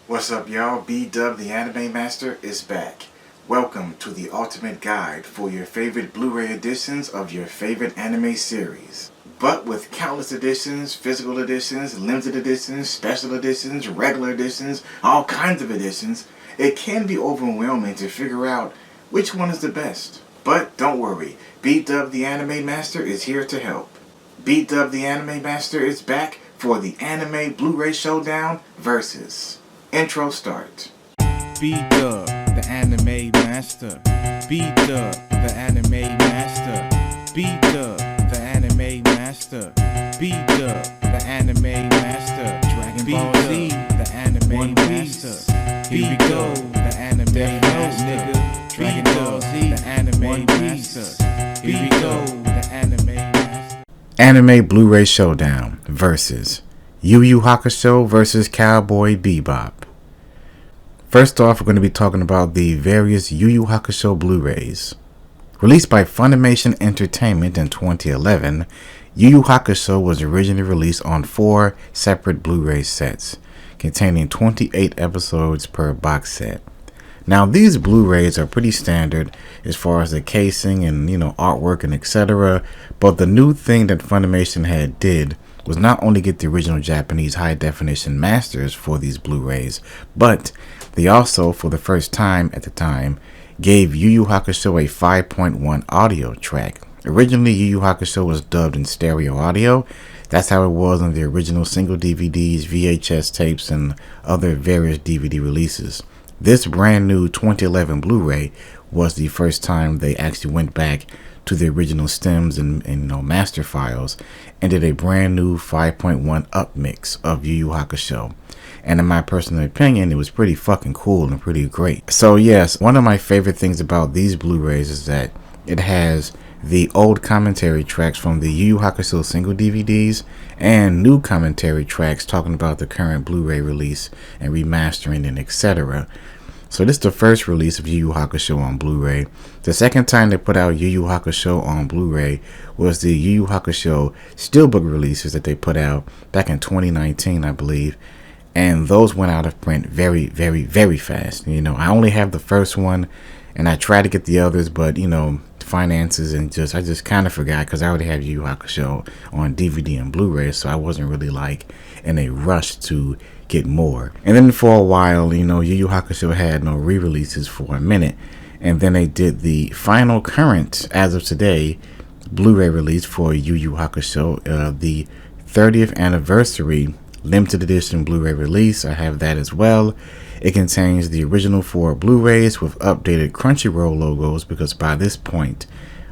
What's up, y'all? B-Dub the Anime Master is back. Welcome to the ultimate guide for your favorite Blu-ray editions of your favorite anime series. But with countless editions, physical editions, limited editions, special editions, regular editions, all kinds of editions, it can be overwhelming to figure out which one is the best. But don't worry, B-Dub the Anime Master is here to help. B-Dub the Anime Master is back for the Anime Blu-ray Showdown Versus. Intro start. B-Dub, the Anime Master. B-Dub, the Anime Master. B-Dub, the Anime Master. B-Dub, the Anime Master. Dragon Ball Z, the Anime Master. Here we go, the Anime Master. Dragon Ball Z, the Anime Master. Here we go, the Anime Master. Anime Blu-ray Showdown Versus YuYu Hakusho versus Cowboy Bebop. First off, we're going to be talking about the various YuYu Hakusho Blu-rays. Released by Funimation Entertainment in 2011, YuYu Hakusho was originally released on 4 separate Blu-ray sets, containing 28 episodes per box set. Now, these Blu-rays are pretty standard as far as the casing and, artwork and etc. But the new thing that Funimation had did was not only get the original Japanese high-definition masters for these Blu-rays, but they also, for the first time at the time, gave YuYu Hakusho a 5.1 audio track. Originally, YuYu Hakusho was dubbed in stereo audio. That's how it was on the original single DVDs, VHS tapes, and other various DVD releases. This brand new 2011 Blu-ray was the first time they actually went back to the original stems and master files and did a brand new 5.1 up mix of YuYu Hakusho. And in my personal opinion, it was pretty fucking cool and pretty great. So yes, one of my favorite things about these Blu-rays is that it has the old commentary tracks from the YuYu Hakusho single DVDs and new commentary tracks talking about the current Blu-ray release and remastering and etc. So this is the first release of YuYu Hakusho on Blu-ray. The second time they put out YuYu Hakusho on Blu-ray was the YuYu Hakusho Steelbook releases that they put out back in 2019, I believe. And those went out of print very, very, very fast. I only have the first one, and I tried to get the others, but finances and I just kind of forgot because I already have YuYu Hakusho on DVD and Blu-ray, so I wasn't really in a rush to get more. And then for a while, YuYu Hakusho had no re-releases for a minute, and then they did the final current, as of today, Blu-ray release for YuYu Hakusho, the 30th anniversary limited edition Blu-ray release. I have that as well. It contains the original 4 Blu-rays with updated Crunchyroll logos, because by this point,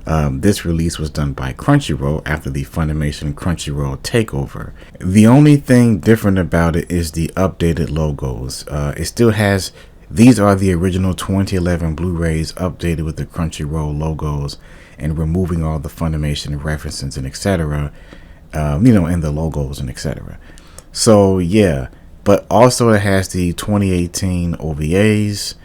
this release was done by Crunchyroll after the Funimation Crunchyroll takeover. The only thing different about it is the updated logos. It still has, these are the original 2011 Blu-rays updated with the Crunchyroll logos and removing all the Funimation references and etc. And the logos and etc. So yeah, but also it has the 2018 OVAs,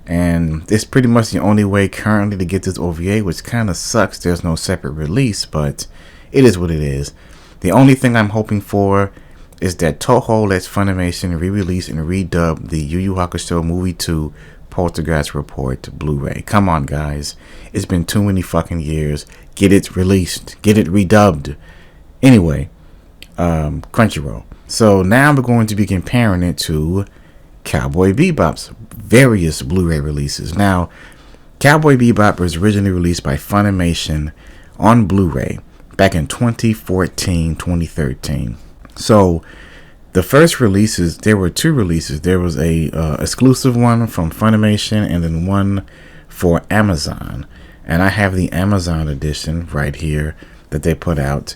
and it's pretty much the only way currently to get this OVA, which kind of sucks. There's no separate release, but it is what it is. The only thing I'm hoping for is that Toho lets Funimation re-release and redub the YuYu Hakusho Movie 2 Poltergeist Report Blu-ray. Come on, guys. It's been too many fucking years. Get it released. Get it redubbed. Anyway, Crunchyroll. So now we're going to be comparing it to Cowboy Bebop's various Blu-ray releases. Now, Cowboy Bebop was originally released by Funimation on Blu-ray back in 2014-2013. So the first releases, there were 2 releases. There was a exclusive one from Funimation and then one for Amazon. And I have the Amazon edition right here that they put out.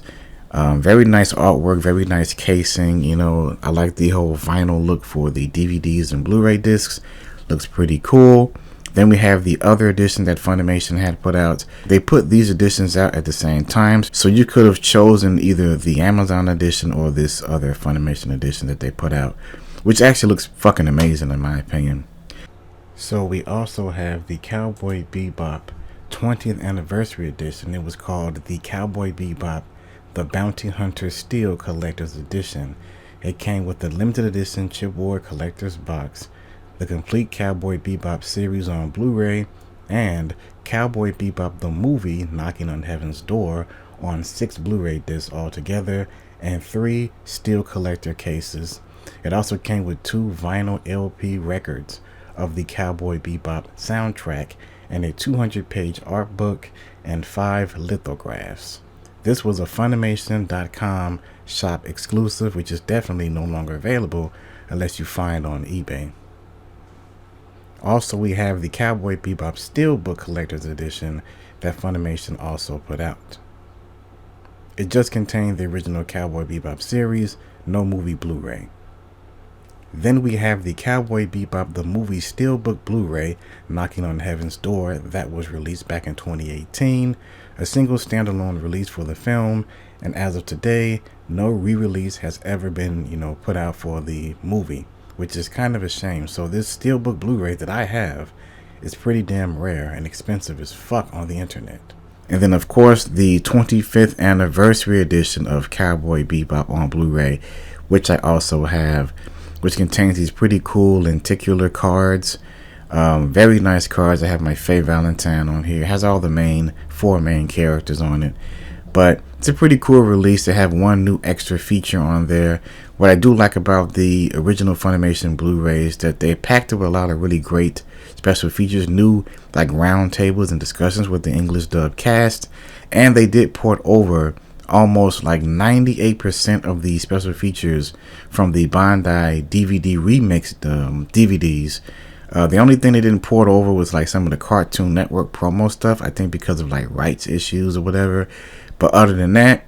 Very nice artwork, very nice casing. I like the whole vinyl look for the DVDs and Blu-ray discs. Looks pretty cool. Then we have the other edition that Funimation had put out. They put these editions out at the same time, so you could have chosen either the Amazon edition or this other Funimation edition that they put out, which actually looks fucking amazing in my opinion. So we also have the Cowboy Bebop 20th anniversary edition. It was called the Cowboy Bebop The Bounty Hunter Steel Collector's Edition. It came with the limited edition chipboard collector's box, the complete Cowboy Bebop series on Blu-ray, and Cowboy Bebop the movie Knocking on Heaven's Door on 6 Blu-ray discs altogether, and 3 steel collector cases. It also came with 2 vinyl LP records of the Cowboy Bebop soundtrack and a 200-page art book and 5 lithographs. This was a Funimation.com shop exclusive, which is definitely no longer available unless you find on eBay. Also, we have the Cowboy Bebop Steelbook Collector's Edition that Funimation also put out. It just contained the original Cowboy Bebop series, no movie Blu-ray. Then we have the Cowboy Bebop the movie Steelbook Blu-ray Knocking on Heaven's Door that was released back in 2018, a single standalone release for the film, and as of today, no re-release has ever been, put out for the movie, which is kind of a shame. So this Steelbook Blu-ray that I have is pretty damn rare and expensive as fuck on the internet. And then of course the 25th anniversary edition of Cowboy Bebop on Blu-ray, which I also have, which contains these pretty cool lenticular cards. Very nice cards. I have my Faye Valentine on here. It has all the 4 main characters on it. But it's a pretty cool release. They have 1 new extra feature on there. What I do like about the original Funimation Blu-rays, that they packed up a lot of really great special features, new like round tables and discussions with the English dub cast, and they did port over almost like 98% of the special features from the Bandai DVD remix DVDs. The only thing they didn't port over was like some of the Cartoon Network promo stuff, I think because of like rights issues or whatever. But other than that,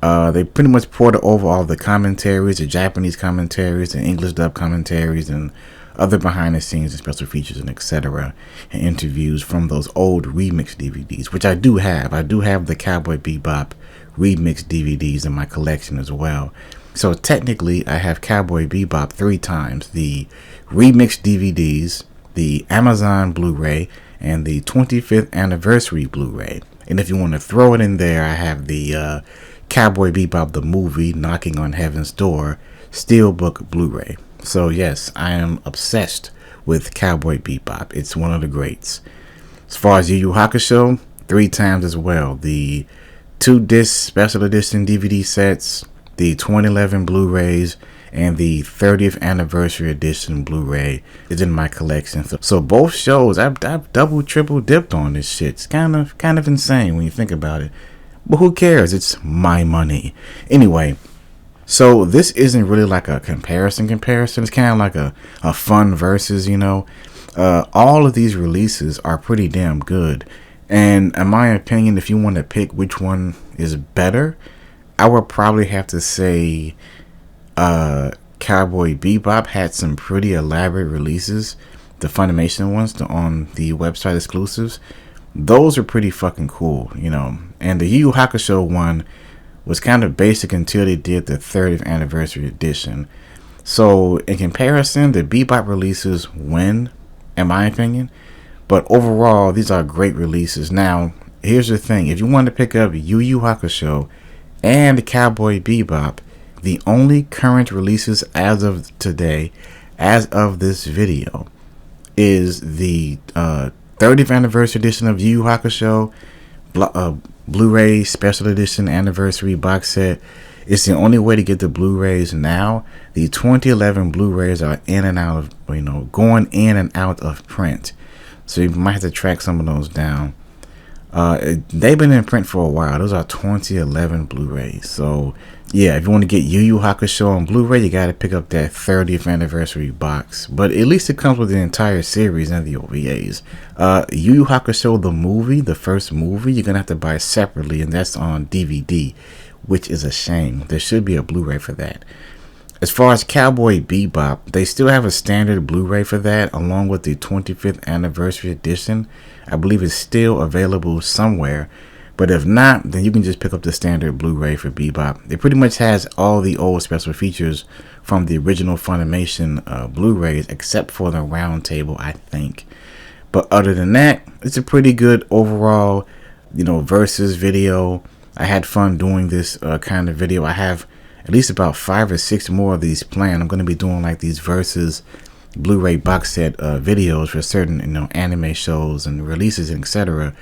they pretty much ported over all the commentaries, the Japanese commentaries, the English dub commentaries, and other behind the scenes and special features and etc. and interviews from those old remix DVDs, which I do have. I do have the Cowboy Bebop remix DVDs in my collection as well. So technically I have Cowboy Bebop 3 times: the remix DVDs, the Amazon Blu-ray, and the 25th anniversary Blu-ray. And if you want to throw it in there, I have the Cowboy Bebop the movie Knocking on Heaven's Door Steelbook Blu-ray. So yes, I am obsessed with Cowboy Bebop. It's one of the greats. As far as YuYu Hakusho, 3 times as well. The 2-disc special edition DVD sets, the 2011 Blu-rays, and the 30th anniversary edition Blu-ray is in my collection. So both shows, I've double, triple dipped on this shit. It's kind of insane when you think about it. But who cares? It's my money. Anyway, so this isn't really like a comparison. It's kind of like a fun versus, all of these releases are pretty damn good. And in my opinion, if you want to pick which one is better, I would probably have to say Cowboy Bebop had some pretty elaborate releases. The Funimation ones on the website exclusives, those are pretty fucking cool, And the YuYu Hakusho one was kind of basic until they did the 30th anniversary edition. So in comparison, the Bebop releases win, in my opinion. But overall, these are great releases. Now, here's the thing. If you want to pick up YuYu Hakusho and Cowboy Bebop, the only current releases as of today, as of this video, is the 30th anniversary edition of YuYu Hakusho, Blu-ray special edition anniversary box set. It's the only way to get the Blu-rays now. The 2011 Blu-rays are in and out of, going in and out of print. So you might have to track some of those down. They've been in print for a while. Those are 2011 Blu-rays. So yeah, if you want to get YuYu Hakusho on Blu-ray, you got to pick up that 30th anniversary box. But at least it comes with the entire series and the OVAs. YuYu Hakusho the movie, the first movie, you're going to have to buy separately, and that's on DVD, which is a shame. There should be a Blu-ray for that. As far as Cowboy Bebop, they still have a standard Blu-ray for that, along with the 25th anniversary edition. I believe it's still available somewhere. But if not, then you can just pick up the standard Blu-ray for Bebop. It pretty much has all the old special features from the original Funimation Blu-rays, except for the round table, I think. But other than that, it's a pretty good overall, versus video. I had fun doing this kind of video. I have at least about 5 or 6 more of these planned. I'm going to be doing like these versus Blu-ray box set videos for certain, anime shows and releases, etc.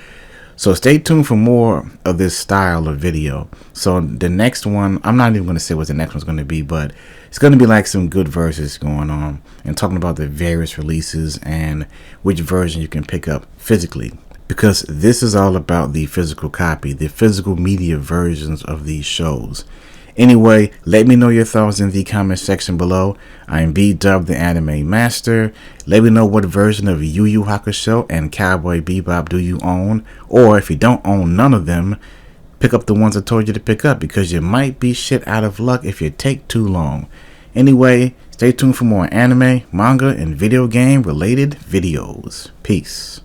So stay tuned for more of this style of video. So the next one, I'm not even going to say what the next one's going to be, but it's going to be like some good verses going on and talking about the various releases and which version you can pick up physically. Because this is all about the physical copy, the physical media versions of these shows. Anyway, let me know your thoughts in the comment section below. I am B-Dub, the Anime Master. Let me know what version of YuYu Hakusho and Cowboy Bebop do you own. Or if you don't own none of them, pick up the ones I told you to pick up, because you might be shit out of luck if you take too long. Anyway, stay tuned for more anime, manga, and video game related videos. Peace.